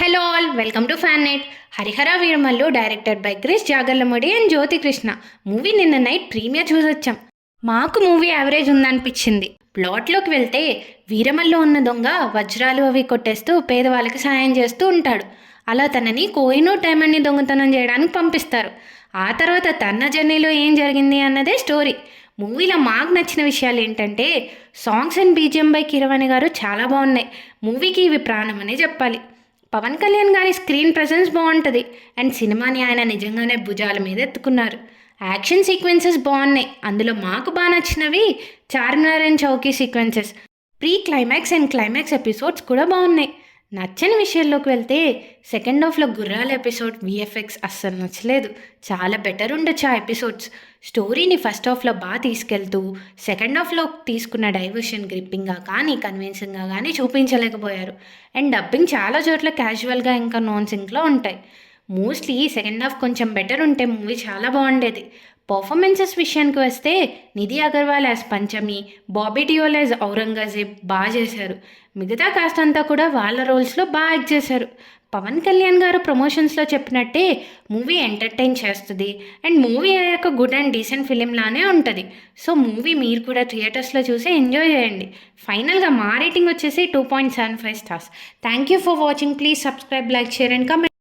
Hello all, welcome to fan night. Harihara Veeramallu directed by Krish Jagarlamudi and Jyothi Krishna. Movie నిన్న night premiere చూసొచ్చాం. మాకు movie average ఉందనిపించింది. ప్లాట్లోకి వెళ్తే వీరమల్లు ఉన్న దొంగ వజ్రాలు అవి కొట్టేస్తూ పేదవాళ్ళకి సాయం చేస్తూ ఉంటాడు. అలా తనని కోహినూర్ డైమండ్ని దొంగతనం చేయడానికి పంపిస్తారు. ఆ తర్వాత తన జర్నీలో ఏం జరిగింది అన్నదే స్టోరీ. మూవీలో మాకు నచ్చిన విషయాలు ఏంటంటే songs and BGM by Keeravani గారు చాలా బాగున్నాయి. మూవీకి ఇవి ప్రాణం అనే చెప్పాలి. పవన్ కళ్యాణ్ గారి స్క్రీన్ ప్రజెన్స్ బాగుంటుంది అండ్ సినిమాని ఆయన నిజంగానే భుజాల మీద ఎత్తుకున్నారు. యాక్షన్ సీక్వెన్సెస్ బాగున్నాయి. అందులో మాకు బాగా నచ్చినవి Charminar and Chowki sequences. Pre climax and climax episodes కూడా బాగున్నాయి. నచ్చని విషయాల్లోకి వెళ్తే సెకండ్ హాఫ్లో గుర్రాల ఎపిసోడ్ విఎఫ్ఎక్స్ అస్సలు నచ్చలేదు. చాలా బెటర్ ఉండొచ్చు ఆ ఎపిసోడ్స్. స్టోరీని ఫస్ట్ హాఫ్లో బాగా తీసుకెళ్తూ సెకండ్ హాఫ్లో తీసుకున్న డైవర్షన్ గ్రిప్పింగ్గా కానీ కన్విన్సింగ్గా కానీ చూపించలేకపోయారు. అండ్ డబ్బింగ్ చాలా చోట్ల క్యాజువల్గా ఇంకా నాన్ సింక్లో ఉంటాయి. మోస్ట్లీ సెకండ్ హాఫ్ కొంచెం బెటర్ ఉంటే మూవీ చాలా బాగుండేది. పర్ఫార్మెన్సెస్ విషయానికి వస్తే నిధి అగర్వాల్ యాజ్ పంచమి, బాబీ డియోల్ యాజ్ ఔరంగజేబ్ బాగా చేశారు. మిగతా కాస్ట్ అంతా కూడా వాళ్ళ రోల్స్లో బాగా యాక్ట్ చేశారు. పవన్ కళ్యాణ్ గారు ప్రమోషన్స్లో చెప్పినట్టే మూవీ ఎంటర్టైన్ చేస్తుంది అండ్ మూవీ అయ్యాక గుడ్ అండ్ డీసెంట్ ఫిలిం లానే ఉంటుంది. సో మూవీ మీరు కూడా థియేటర్స్లో చూసి ఎంజాయ్ చేయండి. ఫైనల్గా మా రేటింగ్ వచ్చేసి 2.75 stars. Thank you for watching. Please subscribe, like, share and comment.